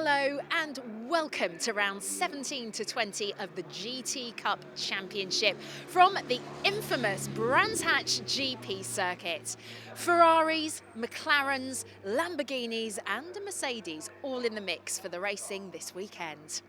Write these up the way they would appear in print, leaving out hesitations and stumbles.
Hello and welcome to round 17 to 20 of the GT Cup Championship from the infamous Brands Hatch GP circuit. Ferraris, McLarens, Lamborghinis and a Mercedes all in the mix for the racing this weekend.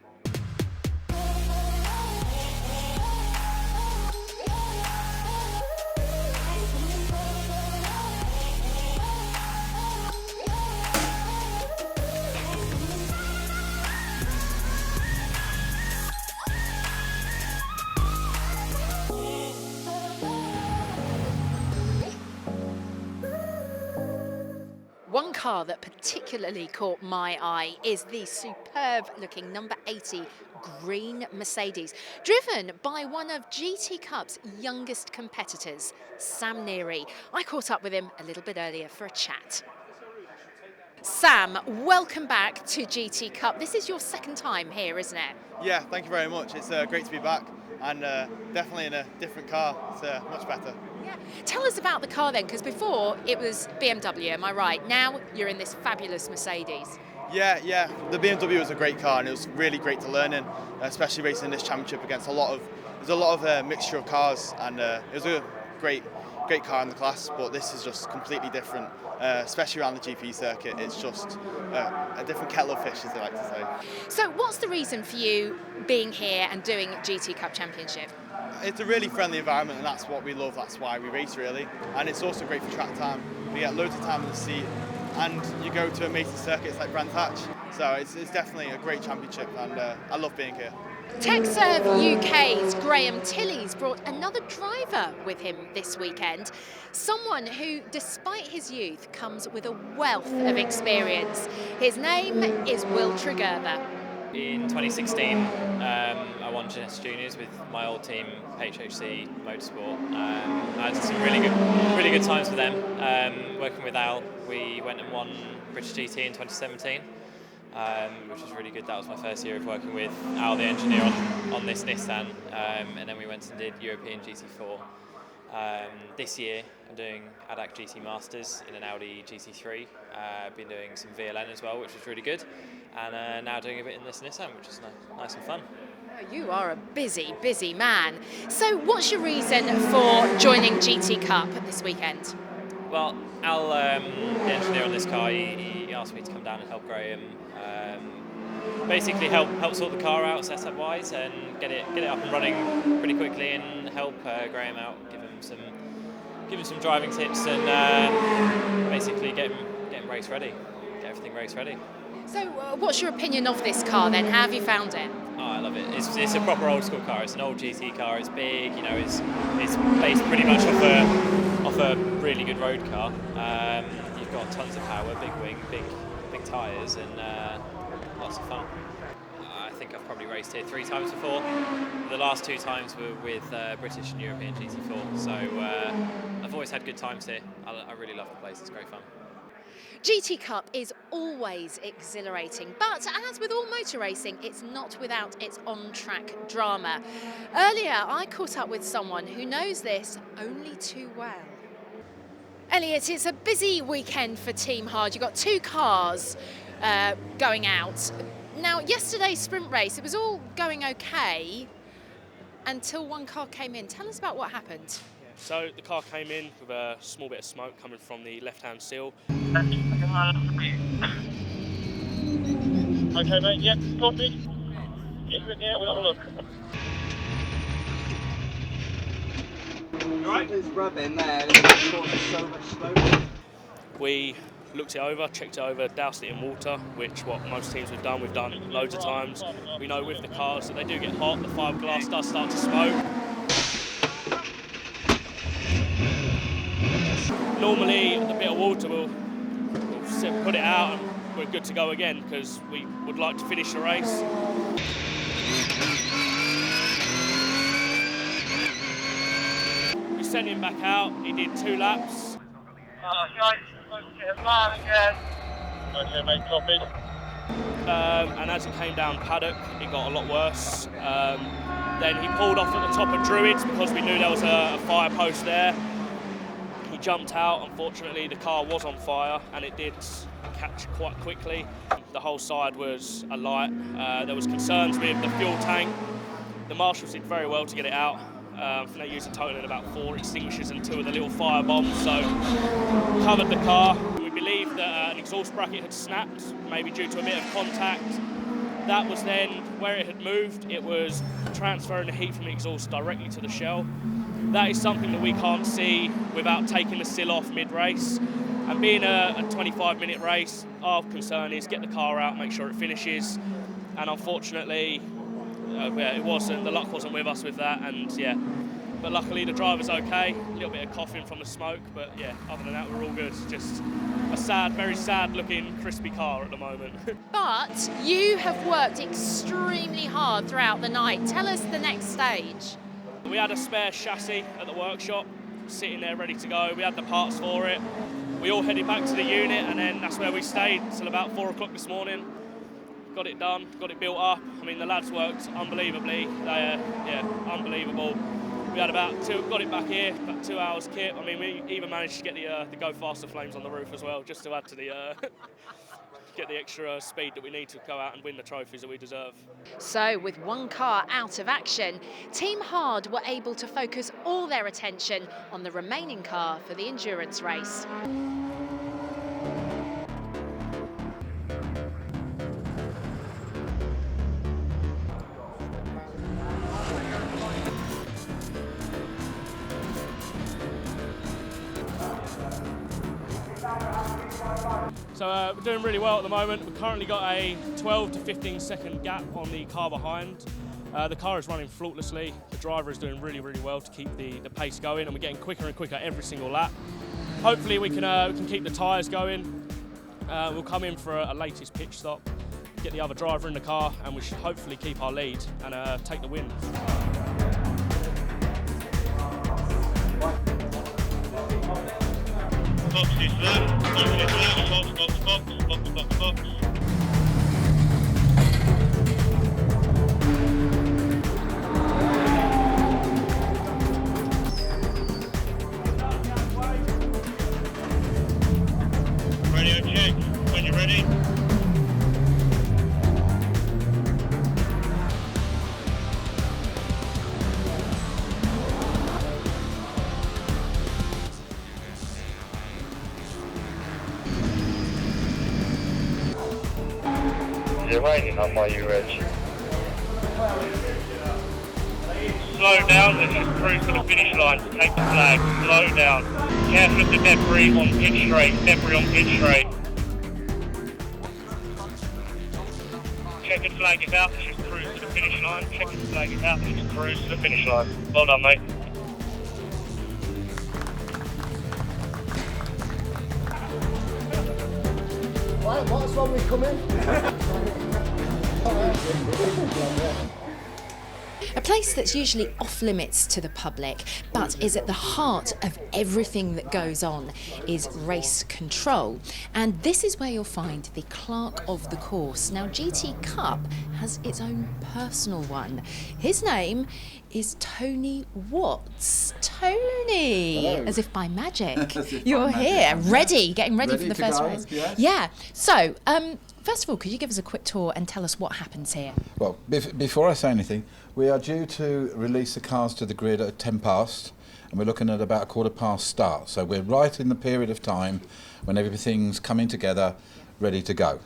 One car that particularly caught my eye is the superb looking number 80 green Mercedes, driven by one of GT Cup's youngest competitors, Sam Neary. I caught up with him a little bit earlier for a chat. Sam, welcome back to GT Cup. This is your second time here, isn't it? Yeah, thank you very much. It's great to be back and definitely in a different car. It's much better. Yeah. Tell us about the car then, because before it was BMW, am I right? Now you're in this fabulous Mercedes. Yeah. The BMW was a great car and it was really great to learn in, especially racing in this championship against a lot of mixture of cars, and it was a great car in the class. But this is just completely different, especially around the GP circuit. It's just a different kettle of fish, as they like to say. So what's the reason for you being here and doing GT Cup Championship? It's a really friendly environment and that's what we love, that's why we race really. And it's also great for track time. We get loads of time in the seat and you go to amazing circuits like Brands Hatch. So it's definitely a great championship and I love being here. TechServe UK's Graham Tilley's brought another driver with him this weekend. Someone who, despite his youth, comes with a wealth of experience. His name is Will Tregurtha. In 2016, I won Genesis Juniors with my old team, HHC Motorsport. I had some really good times with them. Working with Al, we went and won British GT in 2017, which was really good. That was my first year of working with Al, the engineer, on this Nissan. And then we went and did European GT4. This year, I'm doing ADAC GT Masters in an Audi GT3. I've been doing some VLN as well, which was really good. And now doing a bit in this Nissan, which is nice and fun. You are a busy man. So what's your reason for joining GT Cup this weekend? Well, Al, the engineer on this car, he asked me to come down and help Graham. Basically help sort the car out setup wise and get it up and running pretty quickly and help Graham out, give him some driving tips and basically get him race ready, get everything race ready. So what's your opinion of this car then? How have you found it? Oh, I love it. It's a proper old school car. It's an old GT car. It's big. You know, it's based pretty much off a really good road car. You've got tons of power, big wing, big tyres, and lots of fun. I think I've probably raced here 3 times before. The last 2 times were with British and European GT4. So I've always had good times here. I really love the place. It's great fun. GT Cup is always exhilarating, but as with all motor racing, it's not without its on-track drama. Earlier, I caught up with someone who knows this only too well. Elliot, it's a busy weekend for Team Hard. You've got 2 cars going out. Now, yesterday's sprint race, it was all going okay until one car came in. Tell us about what happened. So the car came in with a small bit of smoke coming from the left-hand seal. Okay, mate, yep, copy. Yeah, we'll have a look. Right. There's rub in there, it's causing so much smoke. We looked it over, checked it over, doused it in water, which what most teams have done. We've done loads of times. We know with the cars that they do get hot, the fiberglass does start to smoke. Normally, a bit of water we'll put it out and we're good to go again because we would like to finish the race. We sent him back out, he did 2 laps. Okay, mate, copy. And as it came down paddock, it got a lot worse. Then he pulled off at the top of Druids because we knew there was a fire post there. He jumped out. Unfortunately, the car was on fire and it did catch quite quickly. The whole side was alight. There was concerns with the fuel tank. The marshals did very well to get it out. I think they used a total of about 4 extinguishers and 2 of the little fire bombs, so covered the car. We believe that an exhaust bracket had snapped, maybe due to a bit of contact. That was then where it had moved. It was transferring the heat from the exhaust directly to the shell. That is something that we can't see without taking the sill off mid-race. And being a 25-minute race, our concern is get the car out, make sure it finishes. And unfortunately, it wasn't. The luck wasn't with us with that, and yeah. But luckily the driver's okay. A little bit of coughing from the smoke, but yeah, other than that we're all good. Just a sad, very sad-looking, crispy car at the moment. But you have worked extremely hard throughout the night. Tell us the next stage. We had a spare chassis at the workshop, sitting there ready to go. We had the parts for it. We all headed back to the unit, and then that's where we stayed till about 4 o'clock this morning. Got it done, got it built up. I mean, the lads worked unbelievably. Unbelievable. We had got it back here, about 2 hours kit. I mean, we even managed to get the Go Faster flames on the roof as well, just to add to the get the extra speed that we need to go out and win the trophies that we deserve. So, with one car out of action, Team Hard were able to focus all their attention on the remaining car for the endurance race. So we're doing really well at the moment. We've currently got a 12 to 15 second gap on the car behind. The car is running flawlessly. The driver is doing really, really well to keep the pace going, and we're getting quicker and quicker every single lap. Hopefully we can keep the tyres going. We'll come in for a latest pitch stop, get the other driver in the car, and we should hopefully keep our lead and take the win. Box is left, box is left, box. Radio check, when you're ready. Is it raining on my U-Edge? Slow down as you cruise to the finish line. Take the flag. Slow down. Careful of the debris on pitch straight. Debris on pitch straight. Checkered flag is out as you cruise to the finish line. Checkered flag is out as you cruise to the finish line. Well done, mate. Right, what's wrong with coming? A place that's usually off limits to the public, but is at the heart of everything that goes on, is race control. And this is where you'll find the clerk of the course. Now, GT Cup has its own personal one. His name is Tony Watts. Tony, Hello. as if by magic, As if you're by magic, here, I'm ready, getting ready for the to first go, race. yes. Yeah. So, first of all, could you give us a quick tour and tell us what happens here? Well, before I say anything, we are due to release the cars to the grid at 10 past, and we're looking at about 15 start. So we're right in the period of time when everything's coming together, ready to go.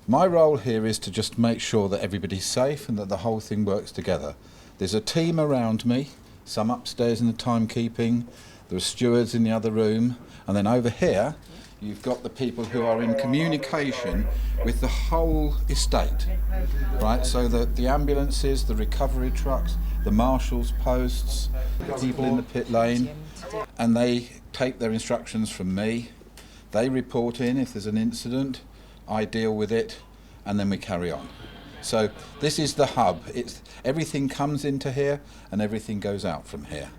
My role here is to just make sure that everybody's safe and that the whole thing works together. There's a team around me, some upstairs in the timekeeping, there are stewards in the other room, and then over here you've got the people who are in communication with the whole estate, right? So the ambulances, the recovery trucks, the marshals' posts, people in the pit lane, and they take their instructions from me. They report in if there's an incident, I deal with it, and then we carry on. So this is the hub. Everything comes into here and everything goes out from here.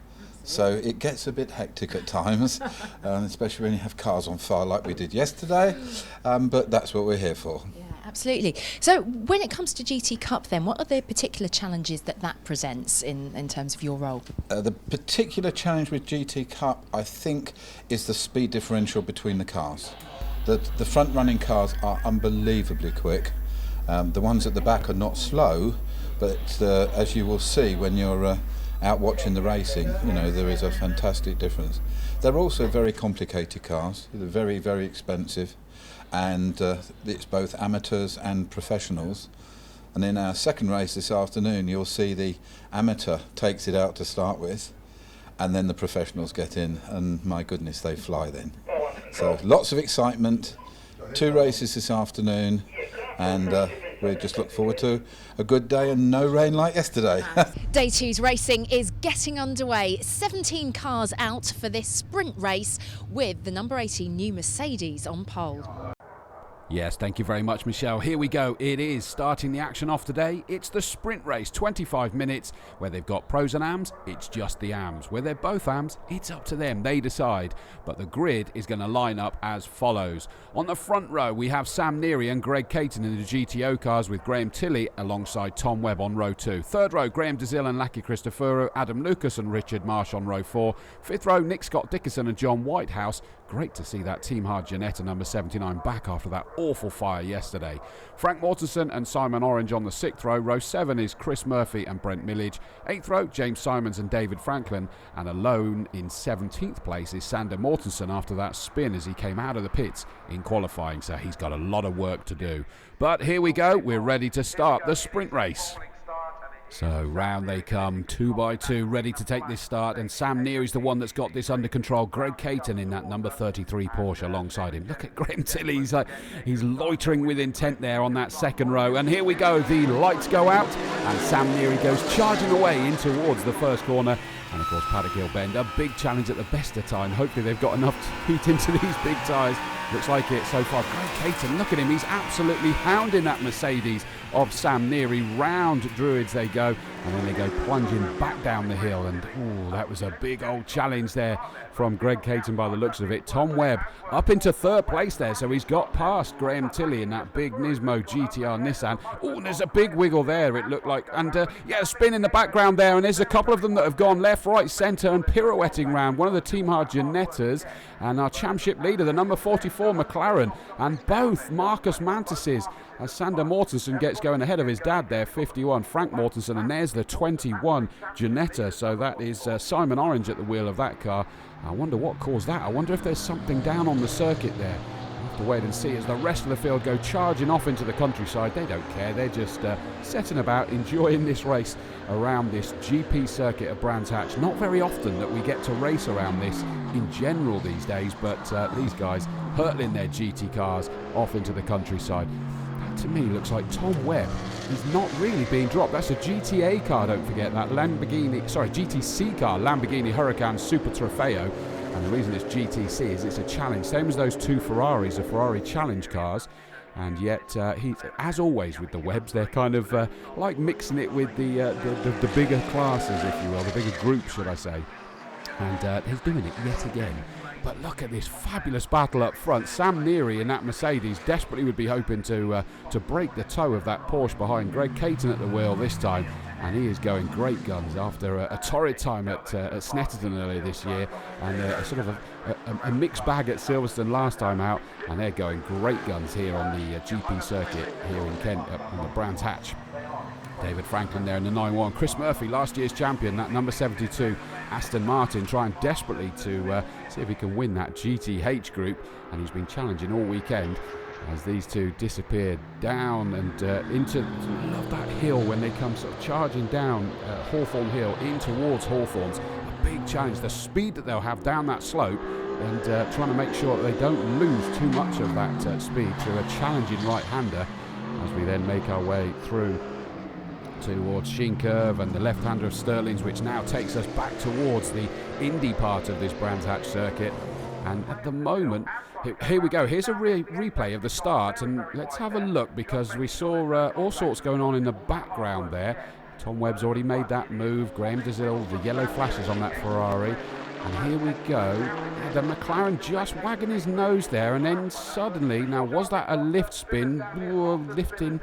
So it gets a bit hectic at times, especially when you have cars on fire like we did yesterday, but that's what we're here for. Yeah, Absolutely. So when it comes to GT Cup then, what are the particular challenges that presents in terms of your role? The particular challenge with GT Cup, I think, is the speed differential between the cars. The front running cars are unbelievably quick. The ones at the back are not slow, but as you will see when you're out watching the racing, there is a fantastic difference. They're also very complicated cars. They're very, very expensive, and it's both amateurs and professionals. And in our second race this afternoon, you'll see the amateur takes it out to start with, and then the professionals get in, and my goodness, they fly then. So lots of excitement, 2 races this afternoon, and we just look forward to a good day and no rain like yesterday. Day 2's racing is getting underway. 17 cars out for this sprint race with the number 18 new Mercedes on pole. Yes, thank you very much, Michelle. Here we go. It is starting the action off today. It's the sprint race, 25 minutes. Where they've got pros and AMs, it's just the AMs. Where they're both AMs, it's up to them. They decide. But the grid is going to line up as follows. On the front row, we have Sam Neary and Greg Caton in the GTO cars with Graham Tilley alongside Tom Webb on row 2. Third row, Graham DeZille and Lucky Cristoforo, Adam Lucas and Richard Marsh on row 4. Fifth row, Nick Scott Dickerson and John Whitehouse. Great to see that Team Hard Janetta number 79 back after that awful fire yesterday. Frank Mortensen and Simon Orange on the 6th row. Row 7 is Chris Murphy and Brent Millage. 8th row, James Simons and David Franklin. And alone in 17th place is Sander Mortensen after that spin as he came out of the pits in qualifying. So he's got a lot of work to do. But here we go. We're ready to start the sprint race. So round they come, 2 by 2, ready to take this start, and Sam Neary's the one that's got this under control. Greg Caton in that number 33 Porsche alongside him. Look at Graham Tilley, he's loitering with intent there on that second row. And here we go, the lights go out, and Sam Neary goes charging away in towards the first corner. And of course Paddock Hill Bend, a big challenge at the best of time. Hopefully they've got enough heat into these big tyres. Looks like it so far. Greg Caton, look at him, he's absolutely hounding that Mercedes of Sam Neary. Round Druids they go, and then they go plunging back down the hill. And that was a big old challenge there from Greg Caton by the looks of it. Tom Webb up into 3rd place there, so he's got past Graham Tilley in that big Nismo GTR Nissan. There's a big wiggle there, it looked like. And a spin in the background there, and there's a couple of them that have gone left, right, centre and pirouetting round. One of the Team Hard Janettas and our championship leader, the number 44 McLaren, and both Marcus Mantises as Sander Mortensen gets going ahead of his dad there, 51 Frank Mortensen, and there's the 21 Janetta. So that is Simon Orange at the wheel of that car. I wonder what caused that. I wonder if there's something down on the circuit there. We'll have to wait and see as the rest of the field go charging off into the countryside. They don't care, they're just setting about enjoying this race around this GP circuit of Brands Hatch. Not very often that we get to race around this in general these days, but these guys hurtling their GT cars off into the countryside. That to me looks like Tom Webb is not really being dropped. That's a GTA car, don't forget, that GTC car, Lamborghini Huracan Super Trofeo. And the reason it's GTC is it's a challenge, same as those 2 Ferraris, the Ferrari challenge cars. And yet, he's, as always with the Webbs, they're kind of like mixing it with the bigger classes, if you will, the bigger groups, should I say. And he's doing it yet again. But look at this fabulous battle up front. Sam Neary in that Mercedes desperately would be hoping to break the toe of that Porsche behind. Greg Caton at the wheel this time, and he is going great guns after a torrid time at Snetterton earlier this year, and a mixed bag at Silverstone last time out, and they're going great guns here on the GP circuit here in Kent on the Brands Hatch. David Franklin there in the 9-1. Chris Murphy, last year's champion, that number 72 Aston Martin, trying desperately to see if he can win that GTH group, and he's been challenging all weekend as these two disappeared down and into that hill when they come sort of charging down Hawthorne Hill in towards Hawthorns. A big challenge, the speed that they'll have down that slope, and trying to make sure that they don't lose too much of that speed through a challenging right-hander as we then make our way through towards Sheen Curve and the left-hander of Stirling's, which now takes us back towards the Indy part of this Brands Hatch circuit. And at the moment, here we go, here's a replay of the start, and let's have a look, because we saw all sorts going on in the background there. Tom Webb's already made that move, Graham DeZille, the yellow flashes on that Ferrari, And here we go. The McLaren just wagging his nose there, and then suddenly, now was that a lift spin? Whoa, lifting,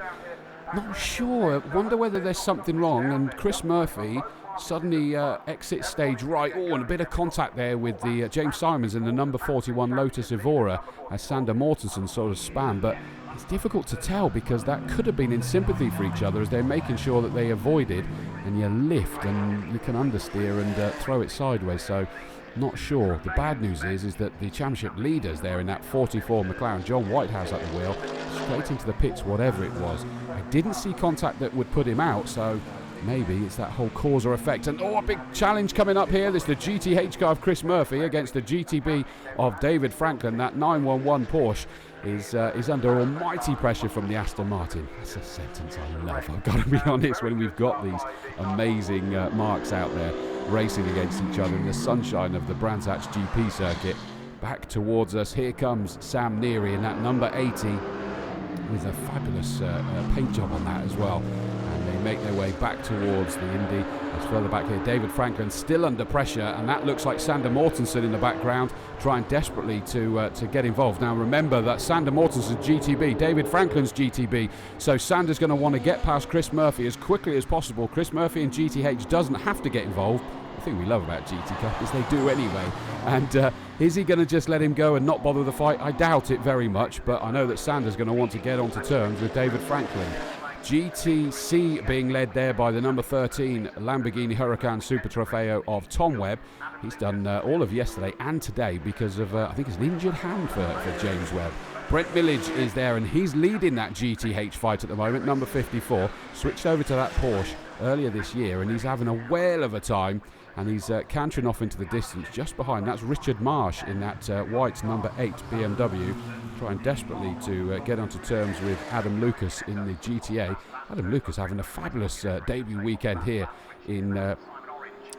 not sure. Wonder whether there's something wrong. And Chris Murphy suddenly exits stage right. Oh, and a bit of contact there with the James Simons in the number 41 Lotus Evora as Sander Mortensen sort of span. But it's difficult to tell because that could have been in sympathy for each other as they're making sure that they avoided. And you lift and you can understeer and throw it sideways. So not sure. The bad news is that the championship leaders there in that 44 McLaren, John Whitehouse at the wheel, straight into the pits, whatever it was. I didn't see contact that would put him out, so maybe it's that whole cause or effect. And a big challenge coming up here. This is the GTH car of Chris Murphy against the GTB of David Franklin. That 911 Porsche is under almighty pressure from the Aston Martin. That's a sentence I love, I've got to be honest, when we've got these amazing marks out there racing against each other in the sunshine of the Brands Hatch GP circuit. Back towards us, here comes Sam Neary in that number 80 with a fabulous paint job on that as well. And they make their way back towards the Indy. It's further back here, David Franklin still under pressure, and that looks like Sander Mortensen in the background trying desperately to get involved. Now remember that Sander Mortensen's GTB, David Franklin's GTB, so Sander's going to want to get past Chris Murphy as quickly as possible. Chris Murphy in GTH doesn't have to get involved. The thing we love about GT Cup is they do anyway. And is he going to just let him go and not bother the fight? I doubt it very much, but I know that Sander's going to want to get onto terms with David Franklin. GTC being led there by the number 13 Lamborghini Huracan Super Trofeo of Tom Webb. He's done all of yesterday and today because of, I think it's an injured hand for James Webb. Brent Millage is there and he's leading that GTH fight at the moment, number 54. Switched over to that Porsche earlier this year and he's having a whale of a time. And he's cantering off into the distance just behind. That's Richard Marsh in that white number 8 BMW, trying desperately to get onto terms with Adam Lucas in the GTA. Adam Lucas having a fabulous debut weekend here in that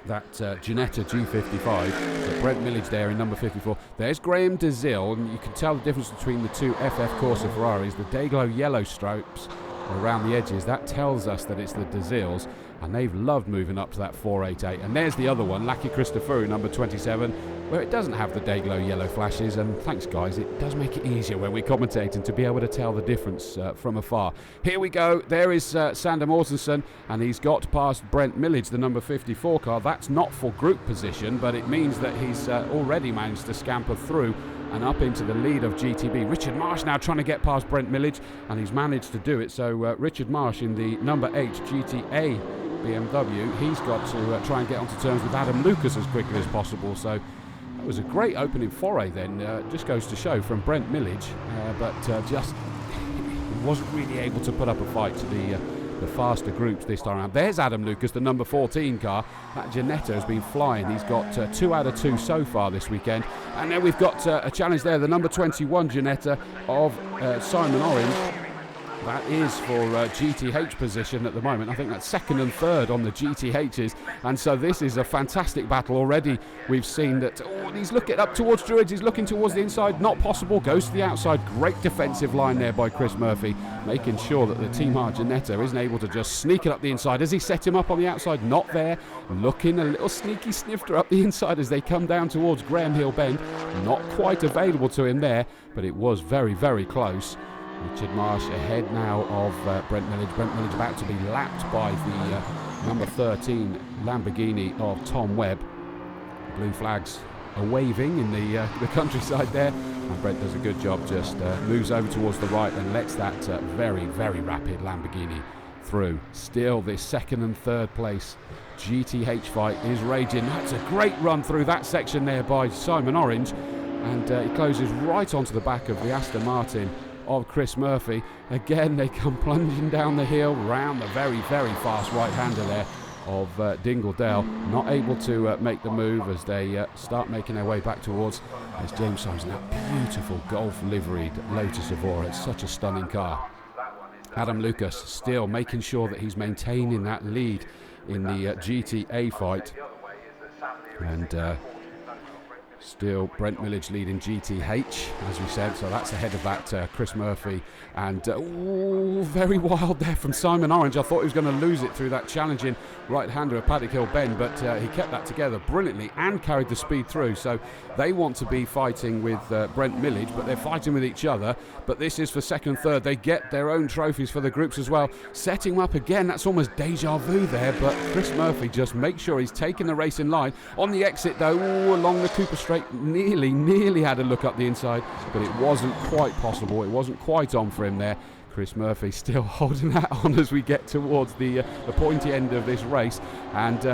Ginetta G55. So Brent Millage there in number 54. There's Graham DeZille, and you can tell the difference between the two FF Corsa Ferraris. The Dayglow yellow stripes around the edges, that tells us that it's the DeZilles. And they've loved moving up to that 488. And there's the other one, Lucky Christopher, number 27, where it doesn't have the Dayglow yellow flashes. And thanks, guys, it does make it easier when we're commentating to be able to tell the difference from afar. Here we go. There is Sander Mortensen, and he's got past Brent Millage, the number 54 car. That's not for group position, but it means that he's already managed to scamper through and up into the lead of GTB. Richard Marsh now trying to get past Brent Millage, and he's managed to do it. So Richard Marsh in the number 8 GTA BMW, he's got to try and get onto terms with Adam Lucas as quickly as possible. So that was a great opening foray then, just goes to show from Brent Millage, but just wasn't really able to put up a fight to the faster groups this time around. There's Adam Lucas, the number 14 car. That Ginetta has been flying. He's got 2 out of 2 so far this weekend. And then we've got a challenge there, the number 21 Ginetta of Simon Orange. That is for GTH position at the moment. I think that's second and third on the GTHs. And so this is a fantastic battle already. We've seen that, he's looking up towards Druids. He's looking towards the inside. Not possible. Goes to the outside. Great defensive line there by Chris Murphy, making sure that the Team Argenetta isn't able to just sneak it up the inside. As he set him up on the outside, not there. Looking a little sneaky snifter up the inside as they come down towards Graham Hill Bend. Not quite available to him there, but it was very, very close. Richard Marsh ahead now of Brent Millage. Brent Millage about to be lapped by the number 13 Lamborghini of Tom Webb. Blue flags are waving in the countryside there, and Brent does a good job, just moves over towards the right and lets that very, very rapid Lamborghini through. Still this second and third place GTH fight is raging. That's a great run through that section there by Simon Orange, and he closes right onto the back of the Aston Martin of Chris Murphy. Again, they come plunging down the hill round the very, very fast right-hander there of Dingle Dell. Not able to make the move as they start making their way back towards, as James Simons, that beautiful golf liveried Lotus Evora. It's such a stunning car. Adam Lucas still making sure that he's maintaining that lead in the GTA fight, and Still Brent Millage leading GTH, as we said, so that's ahead of that Chris Murphy. And very wild there from Simon Orange. I thought he was going to lose it through that challenging right-hander of Paddock Hill Bend, but he kept that together brilliantly and carried the speed through. So they want to be fighting with Brent Millage, but they're fighting with each other. But this is for second and third. They get their own trophies for the groups as well. Setting up again, that's almost deja vu there, but Chris Murphy just makes sure he's taking the race in line. On the exit though, along the Cooper Straight, nearly had a look up the inside, but it wasn't quite possible. It wasn't quite on for him there. Chris Murphy still holding that on as we get towards the pointy end of this race, and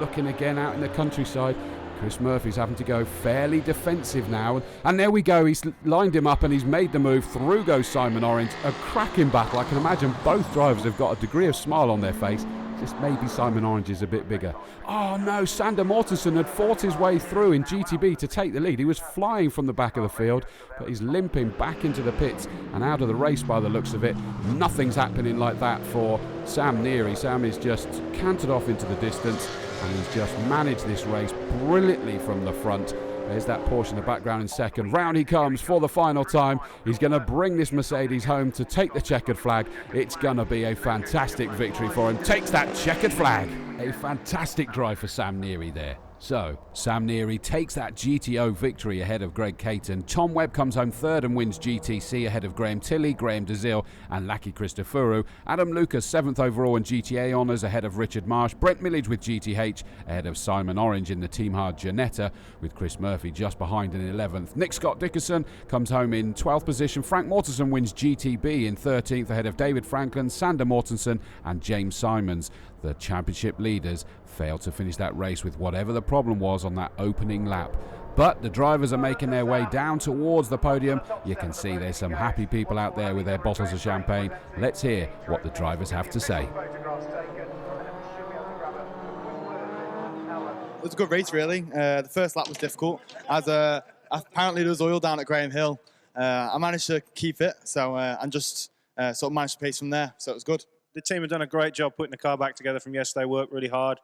looking again out in the countryside. Chris Murphy's having to go fairly defensive now, and there we go, he's lined him up and he's made the move. Through goes Simon Orange. A cracking battle. I can imagine both drivers have got a degree of smile on their face. Just maybe Simon Orange is a bit bigger. Oh no, Sander Mortensen had fought his way through in GTB to take the lead. He was flying from the back of the field, but he's limping back into the pits and out of the race by the looks of it. Nothing's happening like that for Sam Neary. Sam is just cantered off into the distance, and he's just managed this race brilliantly from the front. There's that Porsche in the background in second. Round he comes for the final time. He's going to bring this Mercedes home to take the checkered flag. It's going to be a fantastic victory for him. Takes that checkered flag. A fantastic drive for Sam Neary there. So, Sam Neary takes that GTO victory ahead of Greg Caton. Tom Webb comes home third and wins GTC ahead of Graham Tilley, Graham DeZille and Laki Christoforu. Adam Lucas 7th overall in GTA honours ahead of Richard Marsh. Brent Millage with GTH ahead of Simon Orange in the Team Hard Janetta, with Chris Murphy just behind in 11th. Nick Scott Dickerson comes home in 12th position. Frank Mortensen wins GTB in 13th ahead of David Franklin, Sander Mortensen and James Simons. The championship leaders failed to finish that race with whatever the problem was on that opening lap. But the drivers are making their way down towards the podium. You can see there's some happy people out there with their bottles of champagne. Let's hear what the drivers have to say. It was a good race, really. The first lap was difficult, as apparently there was oil down at Graham Hill. I managed to keep it, and just sort of managed to pace from there, so it was good. The team have done a great job putting the car back together from yesterday, worked really hard.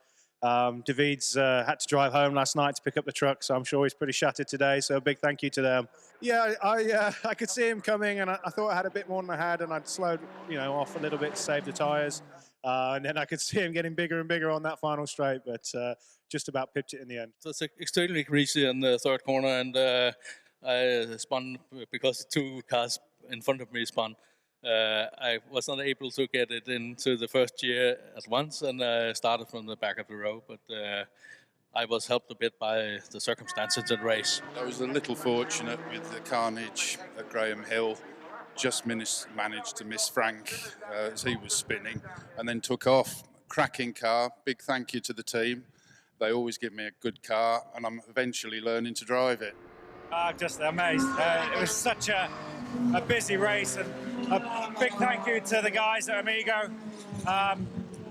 David's had to drive home last night to pick up the truck, so I'm sure he's pretty shattered today, so a big thank you to them. Yeah, I could see him coming, and I thought I had a bit more than I had, and I'd slowed off a little bit to save the tyres. And then I could see him getting bigger and bigger on that final straight, but just about pipped it in the end. So it's extremely greasy in the third corner, and I spun because two cars in front of me spun. I was not able to get it into the first gear at once, and I started from the back of the row, but I was helped a bit by the circumstances of the race. I was a little fortunate with the carnage at Graham Hill. Just managed to miss Frank as he was spinning, and then took off. Cracking car. Big thank you to the team. They always give me a good car, and I'm eventually learning to drive it. Just amazed. It was such a busy race, and a big thank you to the guys at Amigo.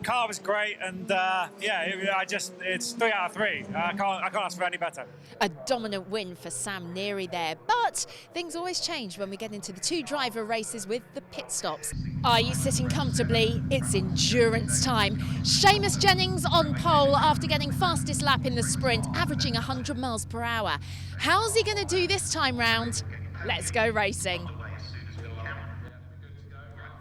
Car was great, and it's 3 out of 3. I can't ask for any better. A dominant win for Sam Neary there, but things always change when we get into the two driver races with the pit stops. Are you sitting comfortably? It's endurance time. Seamus Jennings on pole after getting fastest lap in the sprint, averaging 100 miles per hour. How's he going to do this time round? Let's go racing.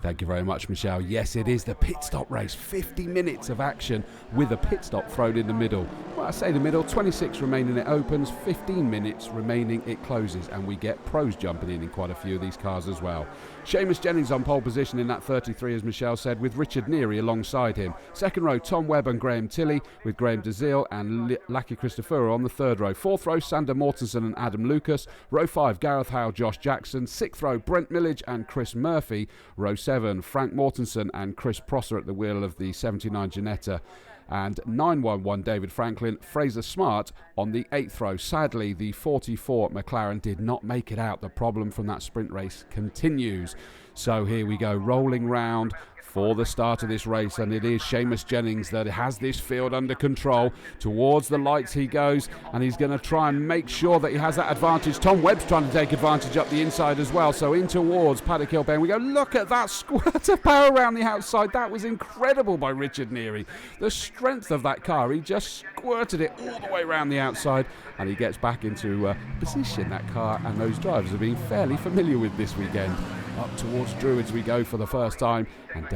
Thank you very much, Michelle. Yes, it is the pit stop race. 50 minutes of action with a pit stop thrown in the middle. Well, I say the middle, 26 remaining it opens, 15 minutes remaining it closes, and we get pros jumping in quite a few of these cars as well. Seamus Jennings on pole position in that 33, as Michelle said, with Richard Neary alongside him. Second row, Tom Webb and Graham Tilley, with Graham DeZille and Laki Christoforu on the third row. Fourth row, Sander Mortensen and Adam Lucas. Row 5, Gareth Howe, Josh Jackson. Sixth row, Brent Millage and Chris Murphy. Row 7, Frank Mortensen and Chris Prosser at the wheel of the 79 Janetta. And 911 David Franklin, Fraser Smart on the 8th row. Sadly, the 44 McLaren did not make it out. The problem from that sprint race continues. So here we go, rolling round for the start of this race, and it is Seamus Jennings that has this field under control. Towards the lights he goes, and he's going to try and make sure that he has that advantage. Tom Webb's trying to take advantage up the inside as well, so in towards Paddock Hill Bend we go. Look at that squirt of power around the outside. That was incredible by Richard Neary. The strength of that car, he just squirted it all the way around the outside, and he gets back into position. That car and those drivers have been fairly familiar with this weekend. Up towards Druids we go for the first time, and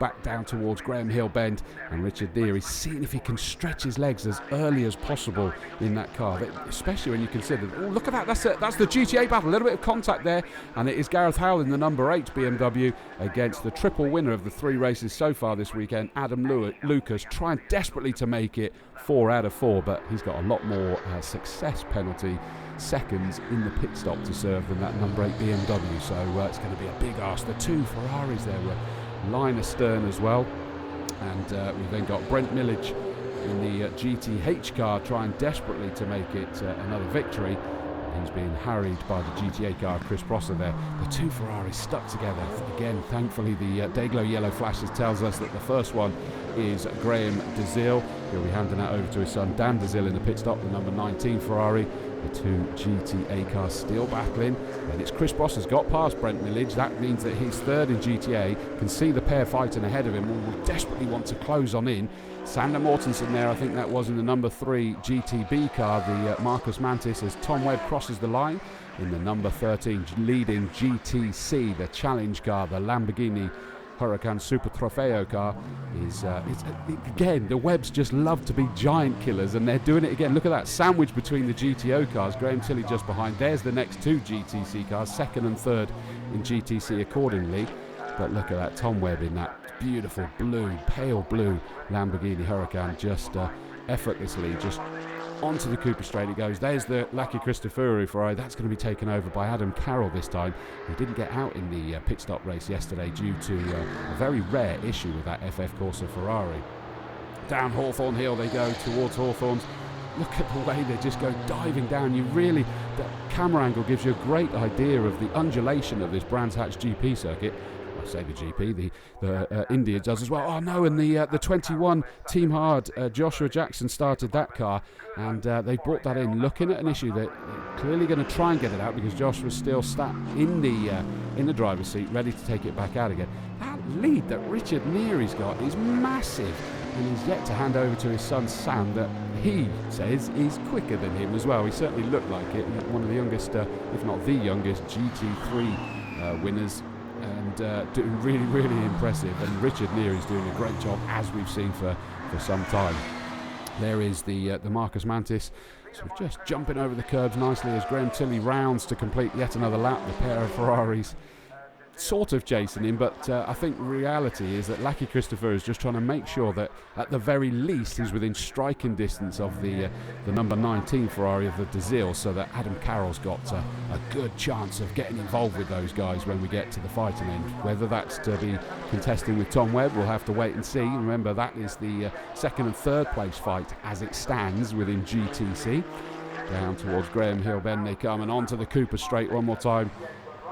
back down towards Graham Hill Bend, and Richard Neary seeing if he can stretch his legs as early as possible in that car, especially when you consider, oh look at that, that's the GTA battle, a little bit of contact there, and it is Gareth Howell in the number 8 BMW against the triple winner of the 3 races so far this weekend, Adam Lucas, trying desperately to make it 4 out of 4, but he's got a lot more success penalty seconds in the pit stop to serve than that number 8 BMW, so it's going to be a big ask. The 2 Ferraris there were line astern as well, and we've then got Brent Millage in the GTH car trying desperately to make it another victory. He's being harried by the GTA car, Chris Prosser there. The 2 Ferraris stuck together. Again, thankfully the Dayglow yellow flashes tells us that the first one is Graham DeZille. He'll be handing that over to his son Dan DeZille in the pit stop, the number 19 Ferrari. The 2 GTA cars still battling, and it's Chris Prosser's got past Brent Millage. That means that he's third in GTA, can see the pair fighting ahead of him, will desperately want to close on in. Sander Mortensen there, I think that was in the number 3 GTB car, the Marcus Mantis, as Tom Webb crosses the line in the number 13 leading GTC, the challenge car, the Lamborghini Huracan Super Trofeo car. Again, the Webbs just love to be giant killers, and they're doing it again. Look at that sandwich between the GTO cars. Graham Tilley just behind. There's the next 2 GTC cars, 2nd and 3rd in GTC accordingly. But look at that, Tom Webb in that beautiful blue, pale blue Lamborghini Huracan, just effortlessly just onto the Cooper straight it goes. There's the Lucky Cristofori Ferrari. That's going to be taken over by Adam Carroll this time. He didn't get out in the pit stop race yesterday due to a very rare issue with that FF Corsa Ferrari. Down Hawthorne Hill they go towards Hawthorne's. Look at the way they just go diving down. The camera angle gives you a great idea of the undulation of this Brands Hatch GP circuit. I say the GP, the India does as well. Oh no, and the 21 Team Hard, Joshua Jackson started that car, and they brought that in, looking at an issue that clearly going to try and get it out because Josh was still sat in the driver's seat, ready to take it back out again. That lead that Richard Neary's got is massive, and he's yet to hand over to his son Sam, that he says is quicker than him as well. He certainly looked like it. One of the youngest, if not the youngest, GT3 winners. And doing really, really impressive, and Richard Neary's doing a great job, as we've seen for some time. There is the Marcus Mantis, so just jumping over the curbs nicely as Graham Tilley rounds to complete yet another lap. The pair of Ferraris sort of chasing him, but I think reality is that Lucky Christopher is just trying to make sure that at the very least he's within striking distance of the number 19 Ferrari of the DeZille, so that Adam Carroll's got a good chance of getting involved with those guys when we get to the fighting end. Whether that's to be contesting with Tom Webb, we'll have to wait and see. Remember, that is the 2nd and 3rd place fight as it stands within GTC. Down towards Graham Hill Bend they come, and onto the Cooper straight one more time.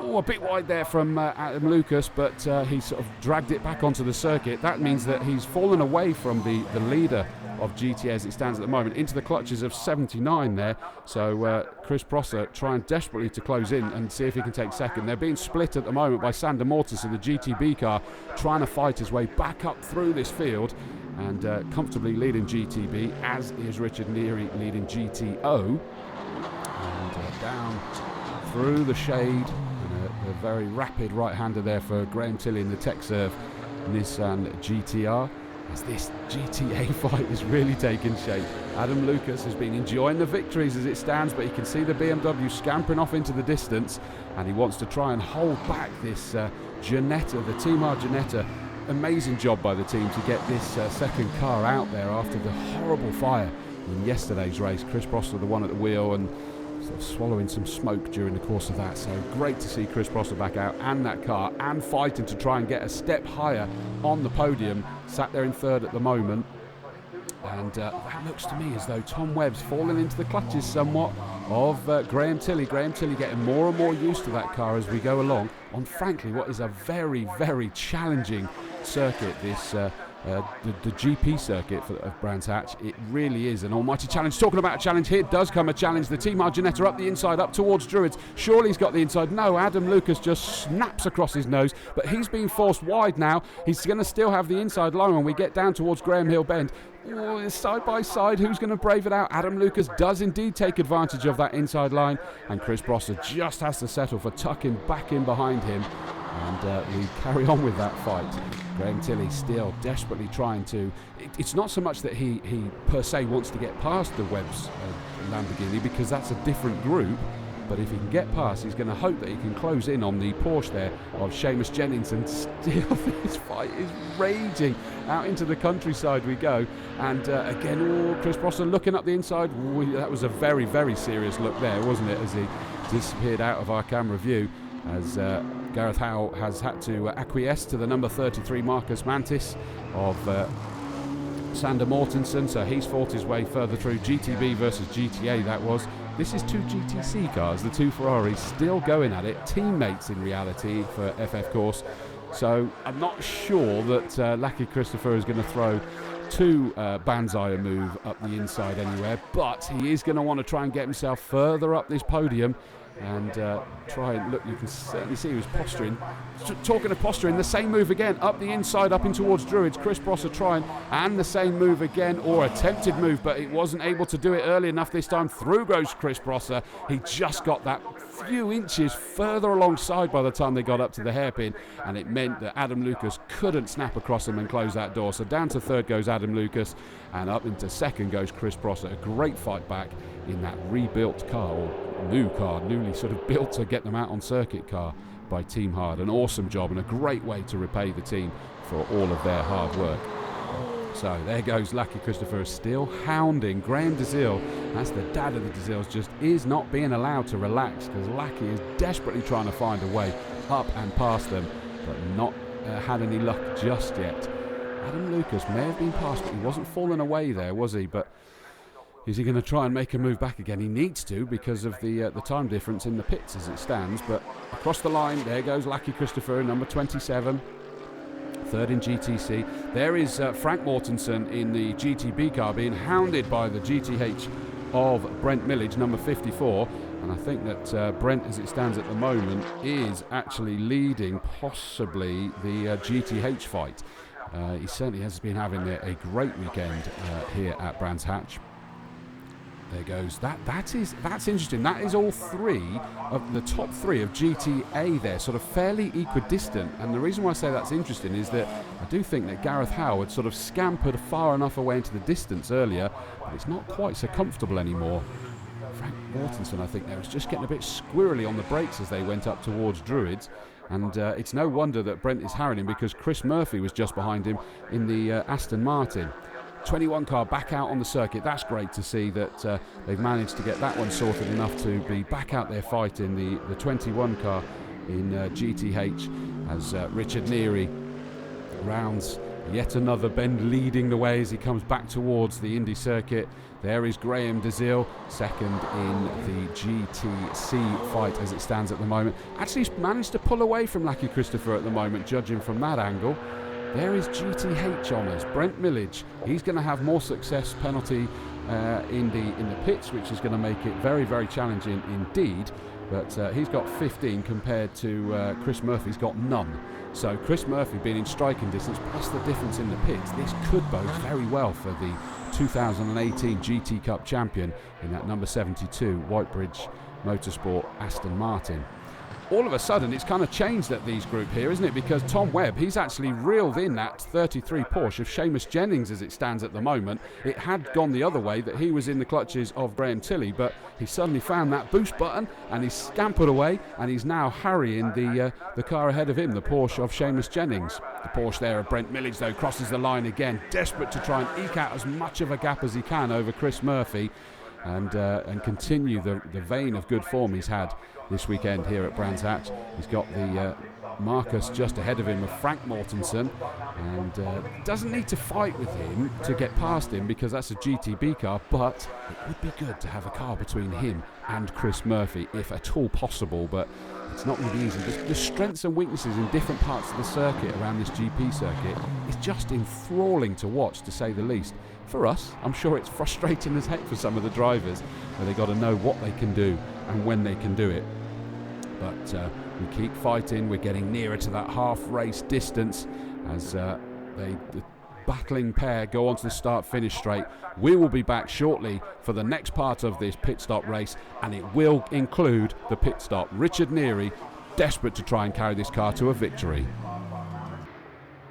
Oh, a bit wide there from Adam Lucas, but he sort of dragged it back onto the circuit. That means that he's fallen away from the leader of GTA as it stands at the moment, into the clutches of 79 there. So Chris Prosser trying desperately to close in and see if he can take second. They're being split at the moment by Sander Mortensen, the GTB car, trying to fight his way back up through this field, and comfortably leading GTB, as is Richard Neary leading GTO. And down through the shade, a very rapid right-hander there for Graham Tilley in the Texserve Nissan GTR, as this GTA fight is really taking shape. Adam Lucas has been enjoying the victories as it stands, but he can see the BMW scampering off into the distance, and he wants to try and hold back this Ginetta, the Team Hard Ginetta. Amazing job by the team to get this second car out there after the horrible fire in yesterday's race. Chris Prosser, the one at the wheel, and sort of swallowing some smoke during the course of that. So great to see Chris Prosser back out and that car, and fighting to try and get a step higher on the podium. Sat there in 3rd at the moment, and that looks to me as though Tom Webb's fallen into the clutches somewhat. of Graham Tilley. Graham Tilley getting more and more used to that car as we go along on, frankly, what is a very, very challenging circuit, this the GP circuit of Brands Hatch. It really is an almighty challenge. Talking about a challenge, here does come a challenge. The Team Arginetta up the inside, up towards Druids. Surely he's got the inside. No, Adam Lucas just snaps across his nose, but he's being forced wide now. He's going to still have the inside line when we get down towards Graham Hill Bend. Oh, side by side, who's going to brave it out? Adam Lucas does indeed take advantage of that inside line, and Chris Brosser just has to settle for tucking back in behind him, and we carry on with that fight. Graham Tilley still desperately trying to... It's not so much that he per se wants to get past the Webb's Lamborghini, because that's a different group, but if he can get past, he's going to hope that he can close in on the Porsche there of Seamus Jennings, and still this fight is raging. Out into the countryside we go, and again, Chris Brosser looking up the inside. That was a very, very serious look there, wasn't it, as he disappeared out of our camera view, as Gareth Howe has had to acquiesce to the number 33 Marcus Mantis of Sander Mortensen, so he's fought his way further through. GTB versus GTA that was. This is two GTC cars, the two Ferraris still going at it, teammates in reality for FF Course. So I'm not sure that Lucky Christopher is going to throw two Banzai move up the inside anywhere, but he is going to want to try and get himself further up this podium and try and look. You can certainly see he was posturing. Talking of posturing, the same move again up the inside, up in towards Druids. Chris Brosser trying, and the same move again, or attempted move, but it wasn't able to do it early enough this time. Through goes Chris Brosser. He just got that few inches further alongside by the time they got up to the hairpin, and it meant that Adam Lucas couldn't snap across him and close that door. So down to third goes Adam Lucas, and up into second goes Chris Brosser. A great fight back in that rebuilt car, or new car, newly sort of built to get them out on circuit car by Team Hard. An awesome job and a great way to repay the team for all of their hard work. So there goes Lucky Christopher, still hounding Graham DeZille. That's the dad of the DeZilles, just is not being allowed to relax, because Lucky is desperately trying to find a way up and past them, but not had any luck just yet. Adam Lucas may have been past, but he wasn't falling away there, was he? But is he going to try and make a move back again? He needs to, because of the time difference in the pits as it stands. But across the line, there goes Lucky Christopher, number 27. Third in GTC. There is Frank Mortensen in the GTB car being hounded by the GTH of Brent Millage, number 54. And I think that Brent, as it stands at the moment, is actually leading possibly the GTH fight. He certainly has been having a great weekend here at Brands Hatch. There goes that's interesting. That is all three of the top three of GTA there, sort of fairly equidistant. And the reason why I say that's interesting is that I do think that Gareth Howe had sort of scampered far enough away into the distance earlier, but it's not quite so comfortable anymore. Frank Mortensen, I think, there was just getting a bit squirrely on the brakes as they went up towards Druids. And it's no wonder that Brent is harrying him, because Chris Murphy was just behind him in the Aston Martin. 21 car back out on the circuit. That's great to see that they've managed to get that one sorted enough to be back out there fighting the 21 car in GTH, as Richard Neary rounds yet another bend, leading the way as he comes back towards the Indy circuit. There is Graham DeZille, second in the GTC fight as it stands at the moment. Actually, he's managed to pull away from Lucky Christopher at the moment, judging from that angle. There is GTH honours, Brent Millage. He's going to have more success penalty in the pits, which is going to make it very, very challenging indeed. But he's got 15 compared to Chris Murphy's got none. So Chris Murphy being in striking distance, plus the difference in the pits, this could bode very well for the 2018 GT Cup champion in that number 72 Whitebridge Motorsport Aston Martin. All of a sudden, it's kind of changed at these group here, isn't it? Because Tom Webb, he's actually reeled in that 33 Porsche of Seamus Jennings as it stands at the moment. It had gone the other way, that he was in the clutches of Graham Tilley, but he suddenly found that boost button and he's scampered away, and he's now harrying the car ahead of him, the Porsche of Seamus Jennings. The Porsche there of Brent Millage, though, crosses the line again, desperate to try and eke out as much of a gap as he can over Chris Murphy, and continue the vein of good form he's had this weekend here at Brands Hatch. He's got the Marcus just ahead of him with Frank Mortensen, and doesn't need to fight with him to get past him because that's a GTB car, but it would be good to have a car between him and Chris Murphy if at all possible, but it's not going to be easy. The strengths and weaknesses in different parts of the circuit around this GP circuit is just enthralling to watch, to say the least. For us, I'm sure it's frustrating as heck for some of the drivers, where they've got to know what they can do and when they can do it. But we keep fighting. We're getting nearer to that half-race distance as the battling pair go onto the start-finish straight. We will be back shortly for the next part of this pit stop race, and it will include the pit stop. Richard Neary, desperate to try and carry this car to a victory.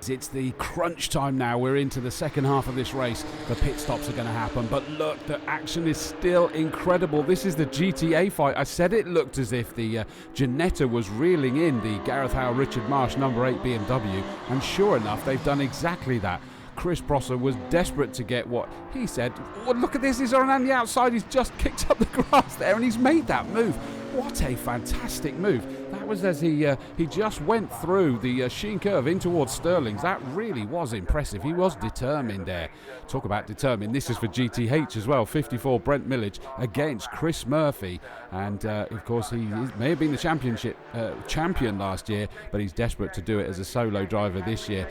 It's the crunch time now. We're into the second half of this race. The pit stops are going to happen, but look, the action is still incredible. This is the GTA fight. I said it looked as if the Ginetta was reeling in the Gareth Howe Richard Marsh number 8 BMW, and sure enough, they've done exactly that. Chris Prosser was desperate to get what he said. Oh, look at this, he's on the outside, he's just kicked up the grass there and he's made that move. What a fantastic move. That was as he just went through the Sheen curve in towards Stirling's. That really was impressive. He was determined there. Talk about determined. This is for GTH as well. 54 Brent Millage against Chris Murphy. And of course, he may have been the championship champion last year, but he's desperate to do it as a solo driver this year.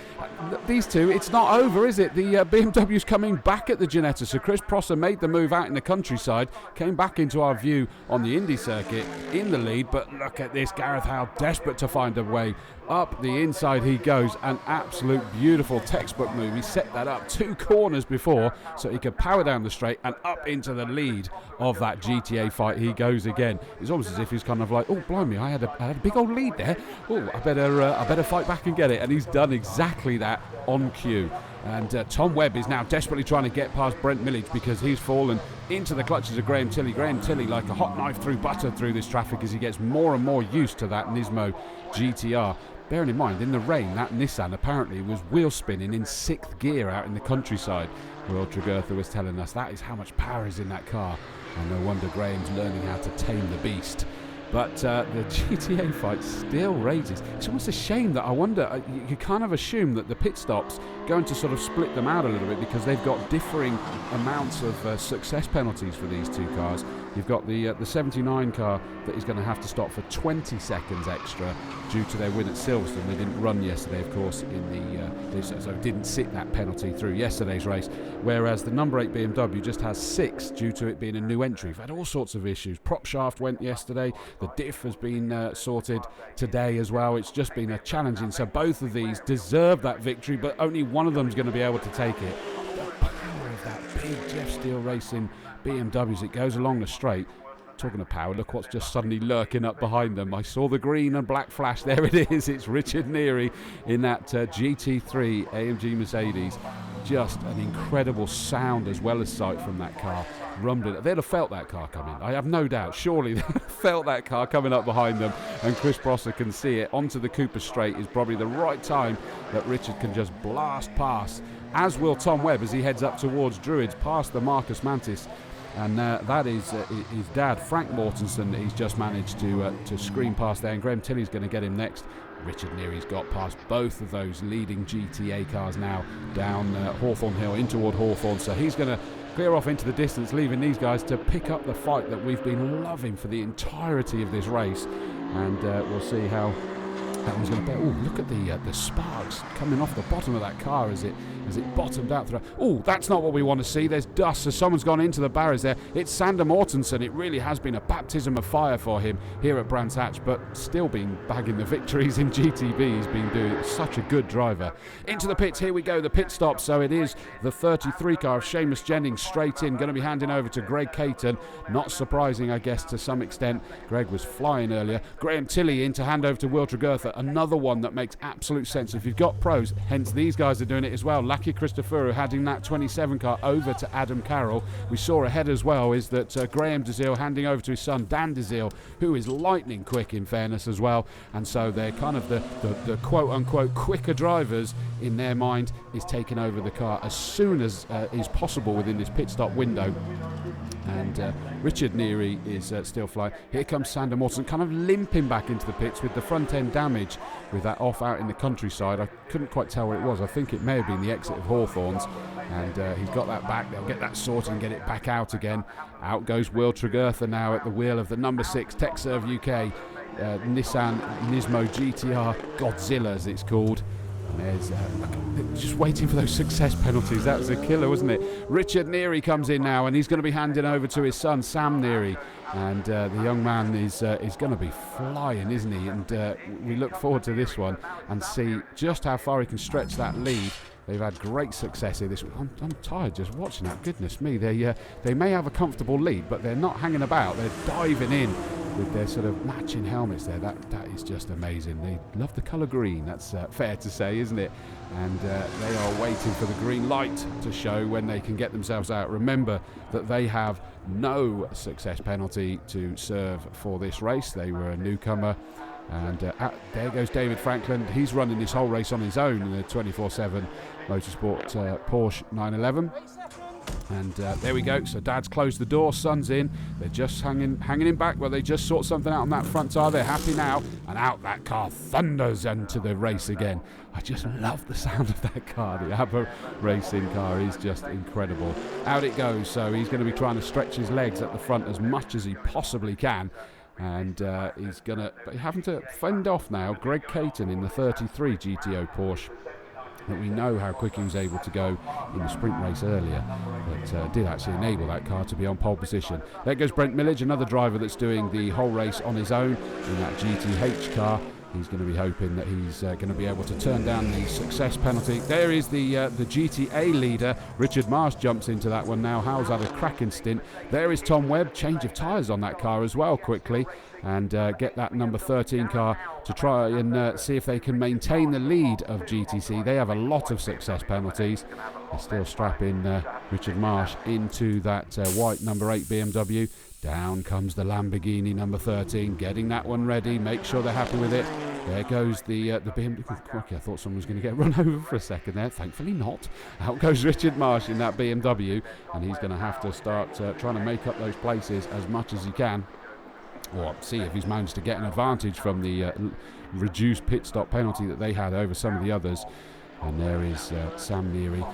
These two, it's not over, is it? The BMW's coming back at the Ginetta. So Chris Prosser made the move out in the countryside, came back into our view on the Indy circuit in the lead, but look at this, Gareth Howe desperate to find a way up the inside. He goes, an absolute beautiful textbook move. He set that up 2 corners before so he could power down the straight and up into the lead of that GTA fight. He goes again. It's almost as if he's kind of like, oh blimey, I had a big old lead there. Oh, I better fight back and get it. And he's done exactly that on cue. And Tom Webb is now desperately trying to get past Brent Millage because he's fallen into the clutches of Graham Tilley. Graham Tilley like a hot knife through butter through this traffic as he gets more and more used to that Nismo GTR. Bearing in mind, in the rain, that Nissan apparently was wheel spinning in 6th gear out in the countryside. Will Tregurtha was telling us that is how much power is in that car. And no wonder Graham's learning how to tame the beast. But the GTA fight still rages. It's almost a shame that I wonder, you kind of assume that the pit stops going to sort of split them out a little bit because they've got differing amounts of success penalties for these two cars. You've got the 79 car that is going to have to stop for 20 seconds extra due to their win at Silverstone. They didn't run yesterday, of course, so didn't sit that penalty through yesterday's race, whereas the number 8 BMW just has 6 due to it being a new entry. We've had all sorts of issues. Prop shaft went yesterday. The diff has been sorted today as well. It's just been a challenging. So both of these deserve that victory, but only one of them is going to be able to take it. The power of that big Jeff Steele Racing BMW as it goes along the straight. Talking of power, look what's just suddenly lurking up behind them. I saw the green and black flash. There it is. It's Richard Neary in that GT3 AMG Mercedes. Just an incredible sound as well as sight from that car. Rumbling. They'd have felt that car coming. I have no doubt. Surely they'd have felt that car coming up behind them. And Chris Prosser can see it. Onto the Cooper Straight is probably the right time that Richard can just blast past. As will Tom Webb as he heads up towards Druids, past the Marcus Mantis. And that is his dad, Frank Mortensen. He's just managed to scream past there, and Graham Tilley's going to get him next. Richard Neary's got past both of those leading GTA cars now down Hawthorne Hill in toward Hawthorne, so he's going to clear off into the distance, leaving these guys to pick up the fight that we've been loving for the entirety of this race. And we'll see how that one's going to be. Oh, look at the sparks coming off the bottom of that car as it bottomed out through. Oh, that's not what we want to see. There's dust, so someone's gone into the barriers there. It's Sander Mortensen. It really has been a baptism of fire for him here at Brands Hatch, but still been bagging the victories in GTB. He's been doing such a good driver. Into the pits, here we go, the pit stop. So it is the 33 car of Seamus Jennings straight in, going to be handing over to Greg Caton. Not surprising, I guess, to some extent. Greg was flying earlier. Graham Tilley in to hand over to Will Tregurtha. Another one that makes absolute sense. If you've got pros, hence these guys are doing it as well. Lucky Christopherou handing that 27 car over to Adam Carroll. We saw ahead as well is that Graham Desile handing over to his son Dan Desile, who is lightning quick in fairness as well. And so they're kind of the quote-unquote quicker drivers in their mind is taking over the car as soon as is possible within this pit stop window. And Richard Neary is still flying. Here comes Sander Mortensen, kind of limping back into the pits with the front end damage with that off out in the countryside. I couldn't quite tell where it was. I think it may have been the exit of Hawthorns. And he's got that back. They'll get that sorted and get it back out again. Out goes Will Tregurtha now at the wheel of the number 6 TechServe UK Nissan Nismo GTR Godzilla, as it's called. And there's just waiting for those success penalties. That was a killer, wasn't it? Richard Neary comes in now, and he's going to be handing over to his son Sam Neary. And the young man is going to be flying, isn't he? And we look forward to this one and see just how far he can stretch that lead. They've had great success here this week. I'm tired just watching that. Goodness me, they may have a comfortable lead, but they're not hanging about. They're diving in with their sort of matching helmets there. That is just amazing. They love the colour green. That's fair to say, isn't it? And they are waiting for the green light to show when they can get themselves out. Remember that they have no success penalty to serve for this race. They were a newcomer. And there goes David Franklin. He's running this whole race on his own in the 24/7 Motorsport Porsche 911. And there we go. So Dad's closed the door, son's in. They're just hanging him back. Well, they just sort something out on that front tire. They're happy now. And out that car thunders into the race again. I just love the sound of that car. The ABBA racing car is just incredible. Out it goes. So he's going to be trying to stretch his legs at the front as much as he possibly can. And he's having to fend off now Greg Caton in the 33 GTO Porsche. That we know how quick he was able to go in the sprint race earlier, but did actually enable that car to be on pole position. There goes Brent Millage, another driver that's doing the whole race on his own in that GTH car. He's going to be hoping that he's going to be able to turn down the success penalty. There is the GTA leader. Richard Marsh jumps into that one now. How's had a cracking stint. There is Tom Webb. Change of tyres on that car as well quickly. And get that number 13 car to try and see if they can maintain the lead of GTC. They have a lot of success penalties. They're still strapping Richard Marsh into that white number 8 BMW. Down comes the Lamborghini number 13, getting that one ready. Make sure they're happy with it. There goes the BMW. Crikey, I thought someone was going to get run over for a second there. Thankfully not. Out goes Richard Marsh in that BMW, and he's going to have to start trying to make up those places as much as he can. Or see if he's managed to get an advantage from the reduced pit stop penalty that they had over some of the others. And there is Sam Neary.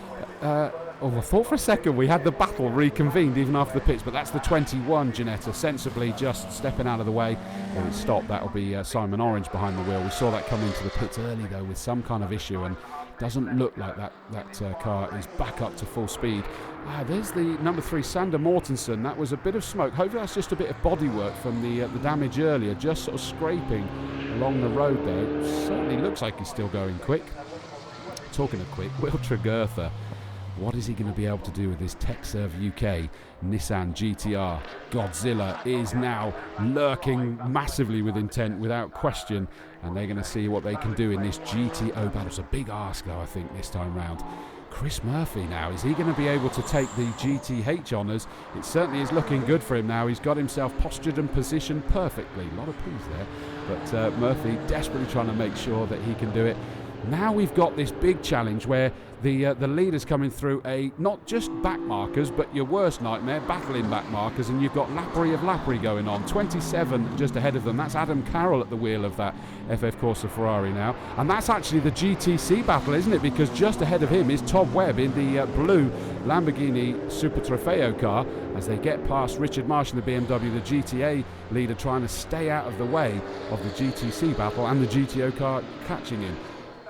I thought for a second we had the battle reconvened even after the pits, but that's the 21 Ginetta sensibly just stepping out of the way. When it stopped, that'll be Simon Orange behind the wheel. We saw that come into the pits early though with some kind of issue, and doesn't look like that car is back up to full speed. There's the number 3 Sander Mortensen. That was a bit of smoke. Hopefully that's just a bit of bodywork from the damage earlier, just sort of scraping along the road there. It certainly looks like he's still going quick. Talking of quick, Will Tregurtha. What is he going to be able to do with this TechServe UK Nissan GTR? Godzilla is now lurking massively with intent, without question, and they're going to see what they can do in this GTO battle. It's a big ask, though, I think, this time round. Chris Murphy now, is he going to be able to take the GTH honours? It certainly is looking good for him now. He's got himself postured and positioned perfectly. A lot of P's there, but Murphy desperately trying to make sure that he can do it. Now we've got this big challenge where the leader's coming through not just back markers, but your worst nightmare, battling back markers, and you've got Lappery of Lappery going on. 27 just ahead of them. That's Adam Carroll at the wheel of that FF Corsa Ferrari now. And that's actually the GTC battle, isn't it? Because just ahead of him is Tom Webb in the blue Lamborghini Super Trofeo car as they get past Richard Marsh in the BMW, the GTA leader trying to stay out of the way of the GTC battle and the GTO car catching him.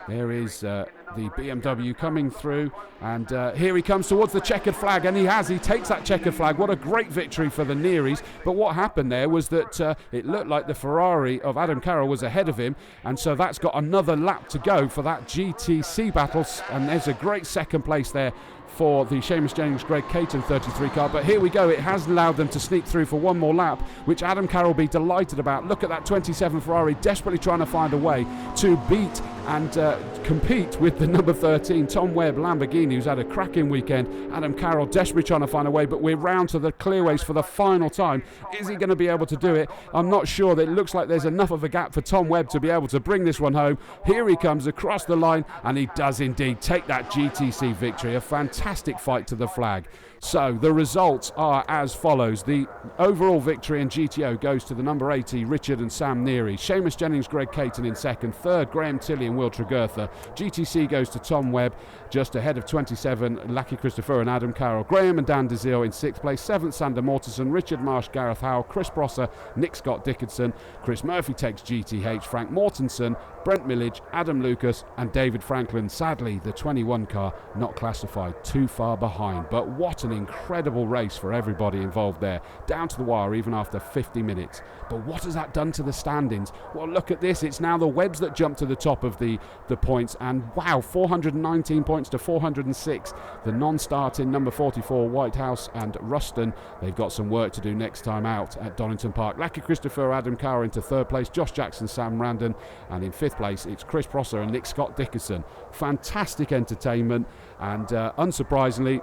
There is the BMW coming through, and here he comes towards the checkered flag, and he takes that checkered flag. What a great victory for the Nearys. But what happened there was that it looked like the Ferrari of Adam Carroll was ahead of him, and so that's got another lap to go for that GTC battle, and there's a great second place there for the Seamus Jennings Greg Caton 33 car. But here we go, it has allowed them to sneak through for one more lap, which Adam Carroll will be delighted about. Look at that 27 Ferrari desperately trying to find a way to beat and compete with the number 13 Tom Webb Lamborghini, who's had a cracking weekend. Adam Carroll desperately trying to find a way, but we're round to the clearways for the final time. Is he going to be able to do it? I'm not sure. It looks like there's enough of a gap for Tom Webb to be able to bring this one home. Here he comes across the line, and he does indeed take that GTC victory. A fantastic fight to the flag. So the results are as follows. The overall victory in GTO goes to the number 80 Richard and Sam Neary. Seamus Jennings, Greg Caton in second. Third, Graham Tilley and Will Tregurtha. GTC goes to Tom Webb, just ahead of 27 Lackey Christopher and Adam Carroll. Graham and Dan Dezil in sixth place. Seventh, Sander Mortensen. Richard Marsh, Gareth Howell. Chris Prosser, Nick Scott Dickinson. Chris Murphy takes GTH. Frank Mortensen, Brent Millage, Adam Lucas and David Franklin. Sadly, the 21 car not classified, too far behind. But what an incredible race for everybody involved there. Down to the wire even after 50 minutes. But what has that done to the standings? Well, look at this. It's now the Webbs that jump to the top of the points. And wow, 419 points to 406. The non-starting number 44, Whitehouse and Ruston. They've got some work to do next time out at Donington Park. Lackey Christopher, Adam Carr into third place. Josh Jackson, Sam Randon. And in fifth place, it's Chris Prosser and Nick Scott Dickinson. Fantastic entertainment. And unsurprisingly,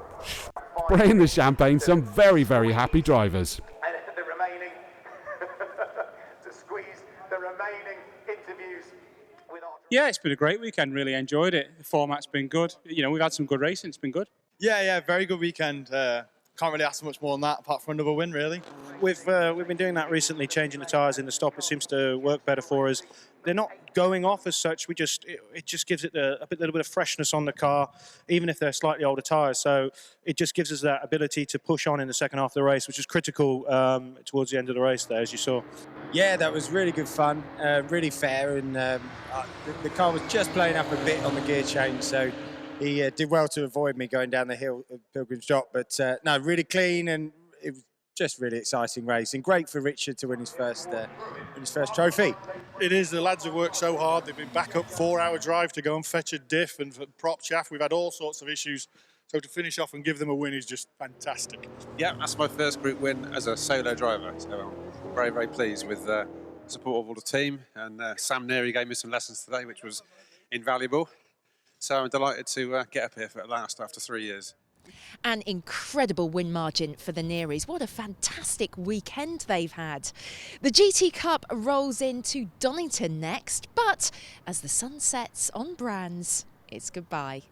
spraying the champagne, some very, very happy drivers. And the remaining, to squeeze the remaining interviews with our... Yeah, it's been a great weekend, really enjoyed it. The format's been good. You know, we've had some good racing, it's been good. Yeah, very good weekend. Can't really ask for much more than that, apart from another win, really. We've been doing that recently, changing the tyres in the stop. It seems to work better for us. They're not going off as such. It just gives it a little bit of freshness on the car, even if they're slightly older tyres. So it just gives us that ability to push on in the second half of the race, which is critical towards the end of the race there, as you saw. Yeah, that was really good fun, really fair, and the car was just playing up a bit on the gear change, so he did well to avoid me going down the hill of Pilgrim's Drop. But no, really clean, and it was just really exciting race, and great for Richard to win his first trophy. It is. The lads have worked so hard. They've been back up 4-hour drive to go and fetch a diff and prop chaff. We've had all sorts of issues. So to finish off and give them a win is just fantastic. Yeah, that's my first group win as a solo driver. So I'm very, very pleased with the support of all the team. And Sam Neary gave me some lessons today, which was invaluable. So I'm delighted to get up here at last after 3 years. An incredible win margin for the Nearys. What a fantastic weekend they've had. The GT Cup rolls into Donington next, but as the sun sets on Brands, it's goodbye.